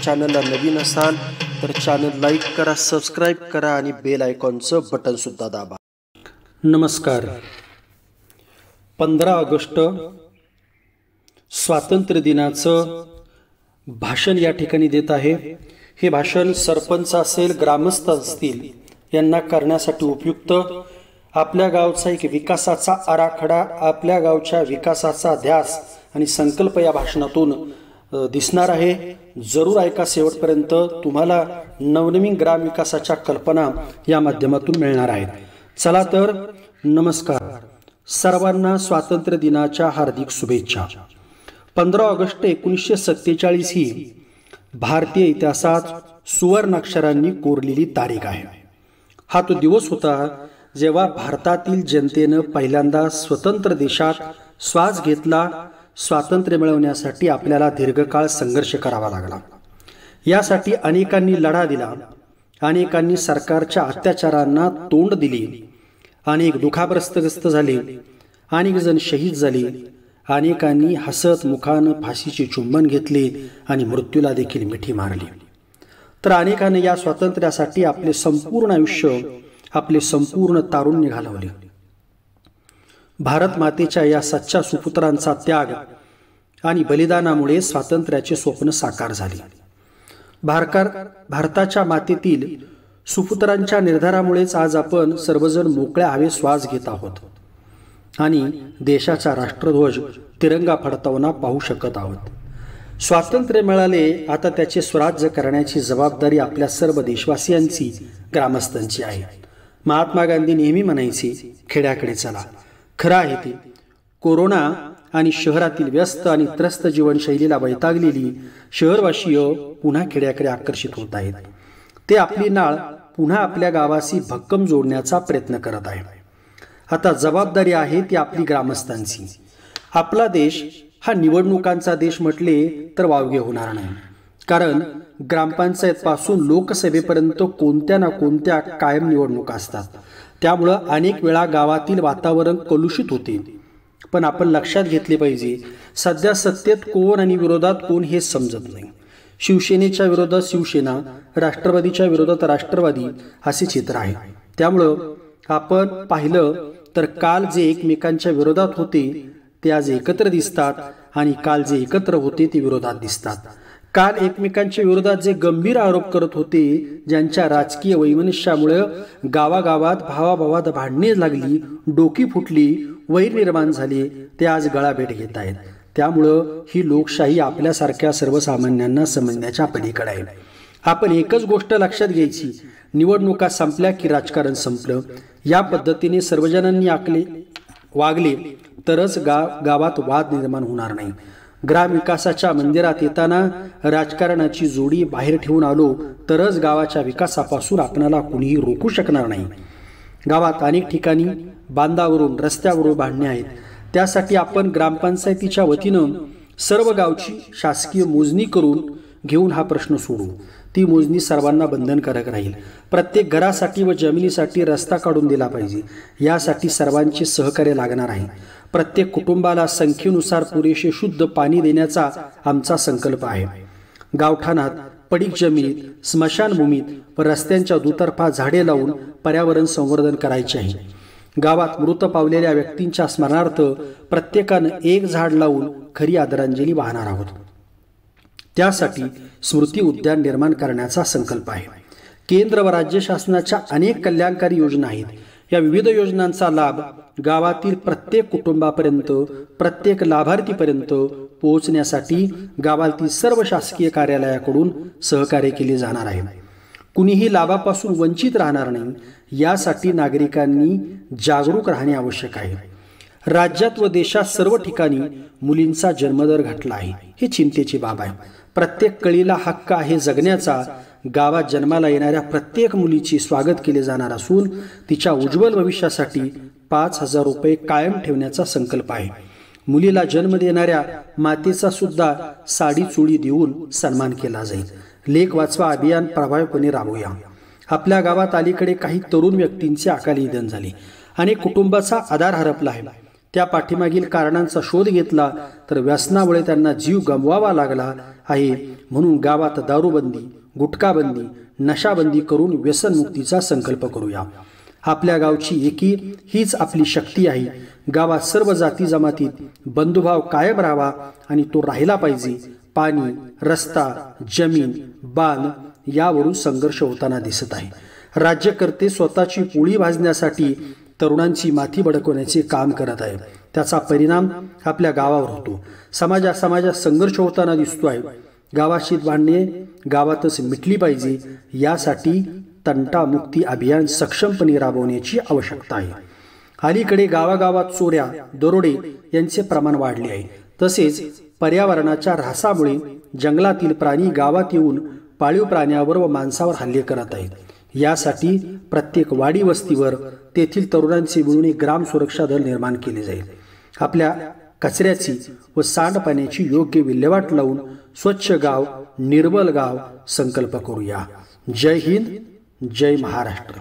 चॅनलला नवीन असाल तर चॅनल लाईक करा, सबस्क्राईब करा आणि बेल आयकॉनचं बटन सुद्धा दाबा. नमस्कार. 15 ऑगस्ट स्वातंत्र्य दिनाचं भाषण या ठिकाणी देत आहे. हे भाषण सरपंच असेल, ग्रामस्थ असतील यांना करण्यासाठी उपयुक्त. आपल्या गावचा एक विकासाचा आराखडा, आपल्या गावच्या विकासाचा ध्यास आणि संकल्प या भाषणातून दिसणार आहे. जरूर ऐका शेवटपर्यंत. तुम्हाला नवनवीन ग्रामविकासाच्या कल्पना या माध्यमातून मिळणार आहेत. चला तर, नमस्कार. सर्वांना स्वातंत्र्य दिनाच्या हार्दिक शुभेच्छा. 15 ऑगस्ट 1947 ही भारतीय इतिहासात सुवर्णाक्षरांनी कोरलेली तारीख आहे. हा तो दिवस होता जेव्हा भारतातील जनतेनं पहिल्यांदा स्वतंत्र देशात श्वास घेतला. स्वातंत्र्य मिळवण्यासाठी आपल्याला दीर्घकाळ संघर्ष करावा लागला. यासाठी अनेकांनी लढा दिला, अनेकांनी सरकारच्या अत्याचारांना तोंड दिले, अनेक दुखापतग्रस्त झाले, अनेक जण शहीद झाले, अनेकांनी हसत मुखानं फाशीचे चुंबन घेतले आणि मृत्यूला देखील मिठी मारली. तर अनेकांनी या स्वातंत्र्यासाठी आपले संपूर्ण आयुष्य, आपले संपूर्ण तारुण्य घालवले. भारत मातेच्या या सच्चा सुपुत्रांचा त्याग आणि बलिदानामुळे स्वातंत्र्याचे स्वप्न साकार झाले. भारताच्या मातेतील सुपुत्रांच्या निर्धारामुळेच आज आपण सर्वजण मोकळ्या हवे श्वास घेत आहोत आणि देशाचा राष्ट्रध्वज तिरंगा फडतावना पाहू शकत आहोत. स्वातंत्र्य मिळाले, आता त्याचे स्वराज्य करण्याची जबाबदारी आपल्या सर्व देशवासियांची, ग्रामस्थांची आहे. महात्मा गांधी नेहमी म्हणायचे, खेड्याकडे चला. खरं आहे ते. कोरोना आणि शहरातील व्यस्त आणि त्रस्त जीवनशैलीला वैतागलेली शहरवासीय पुन्हा खेड्याकडे आकर्षित होत आहेत. ते आपली नाळ पुन्हा आपल्या गावाशी भक्कम जोडण्याचा प्रयत्न करत आहे. आता जबाबदारी आहे ती आपली ग्रामस्थांची. आपला देश हा निवडणुकांचा देश म्हटले तर वावगे होणार नाही. कारण ग्रामपंचायत पासून लोकसभेपर्यंत कोणत्या ना कोणत्या कायम निवडणुका असतात. त्यामुळं अनेक वेळा गावातील वातावरण कलुषित होते. पण आपण लक्षात घेतले पाहिजे, सध्या सत्तेत कोण आणि विरोधात कोण हे समजत नाही. शिवसेनेच्या विरोधात शिवसेना, राष्ट्रवादीच्या विरोधात राष्ट्रवादी असे चित्र आहे. त्यामुळं आपण पाहिलं तर काल जे एकमेकांच्या विरोधात होते ते आज एकत्र दिसतात आणि काल जे एकत्र होते ते विरोधात दिसतात. काल एकमेकांच्या विरोधात जे गंभीर आरोप करत होते, ज्यांच्या राजकीय वैमनस्यामुळे गावागावात भावाभावात भांडणे लागली, डोकी फुटली, वैर निर्माण झाले, ते आज गळाभेट घेत आहेत. त्यामुळं ही लोकशाही आपल्यासारख्या सर्वसामान्यांना समजण्याच्या पलीकडे आहे. आपण एकच गोष्ट लक्षात घ्यायची, निवडणुका संपल्या की राजकारण संपलं. या पद्धतीने सर्वजणांनी वागले तरच गावात वाद निर्माण होणार नाही. ग्रामविकासाच्या मंदिरात येताना राजकारणाची जोडी बाहेर ठेवून आलो तरच गावाच्या विकासापासून आपणाला कुणीही रोखू शकणार नाही. गावात अनेक ठिकाणी बांधावरून, रस्त्यावरून भांडणे आहेत. त्यासाठी आपण ग्रामपंचायतीच्या वतीनं सर्व गावची शासकीय मोजणी करून घेऊन हा प्रश्न सोडू. ती मोजणी सर्वांना बंधनकारक राहील. प्रत्येक घरासाठी व जमिनीसाठी रस्ता काढून दिला पाहिजे. यासाठी सर्वांचे सहकार्य लागणार आहे. प्रत्येक कुटुंबाला संख्येनुसार पुरेसे शुद्ध पाणी देण्याचा आमचा संकल्प आहे. गावठाणात, पडीक जमिनीत, स्मशानभूमीत व रस्त्यांच्या दुतर्फा झाडे लावून पर्यावरण संवर्धन करायचे आहे. गावात मृत पावलेल्या व्यक्तींच्या स्मरणार्थ प्रत्येकानं एक झाड लावून खरी आदरांजली वाहणार आहोत. त्यासाठी स्मृती उद्यान निर्माण करण्याचा संकल्प आहे. केंद्र व राज्य शासनाच्या अनेक कल्याणकारी योजना आहेत. या विविध योजनांचा लाभ गावातील प्रत्येक कुटुंबापर्यंत, प्रत्येक लाभार्थीपर्यंत पोहोचण्यासाठी गावातील सर्व शासकीय कार्यालयाकडून सहकार्य केले जाणार आहे. कुणीही लाभापासून वंचित राहणार नाही. यासाठी नागरिकांनी जागरूक राहणे आवश्यक आहे. राज्यात व देशात सर्व ठिकाणी मुलींचा जन्मदर घटला आहे. ही चिंतेची बाब आहे. प्रत्येक कळीला हक्क आहे जगण्याचा. गावात जन्माला येणाऱ्या प्रत्येक मुलीचे स्वागत केले जाणार असून तिच्या उज्ज्वल भविष्यासाठी 5,000 रुपये कायम ठेवण्याचा संकल्प आहे. मुलीला जन्म देणाऱ्या मातेचा सुद्धा साडी चोळी देऊन सन्मान केला जाईल. लेख वाचवा अभियान प्रभावीपणे राबवूया. आपल्या गावात अलीकडे काही तरुण व्यक्तींचे अकाली निधन झाले. अनेक कुटुंबाचा आधार हरपला आहे. त्या पाठीमागील कारणांचा शोध घेतला तर व्यसनामुळे त्यांना जीव गमवावा लागला आहे. म्हणून गावात दारूबंदी, गुटखाबंदी, नशाबंदी करून व्यसनमुक्तीचा संकल्प करूया. आपल्या गावची एकी हीच आपली शक्ती आहे. गावात सर्व जाती जमातीत बंधुभाव कायम राहावा आणि तो राहिला पाहिजे. पाणी, रस्ता, जमीन, बांध यावरून संघर्ष होताना दिसत आहे. राज्यकर्ते स्वतःची पोळी भाजण्यासाठी तरुणांची माथी भडकवण्याचे काम करत आहे. त्याचा परिणाम आपल्या गावावर होतो. समाजात संघर्ष होताना दिसतो आहे. गावाची भांडणे गावातच मिटली पाहिजे. यासाठी तंटामुक्ती अभियान सक्षमपणे राबवण्याची आवश्यकता आहे. अलीकडे गावागावात चोऱ्या, दरोडे यांचे प्रमाण वाढले आहे. तसेच पर्यावरणाच्या ऱ्हासामुळे जंगलातील प्राणी गावात येऊन पाळीव प्राण्यावर व माणसावर हल्ले करत आहेत. यासाठी प्रत्येक वाडी वस्तीवर तेथील तरुणांचे मिळून एक ग्राम सुरक्षा दल निर्माण केले जाईल. आपल्या कचऱ्याची व सांडपाण्याची योग्य विल्हेवाट लावून स्वच्छ गाव, निर्मल गाव संकल्प करूया. जय हिंद, जय महाराष्ट्र.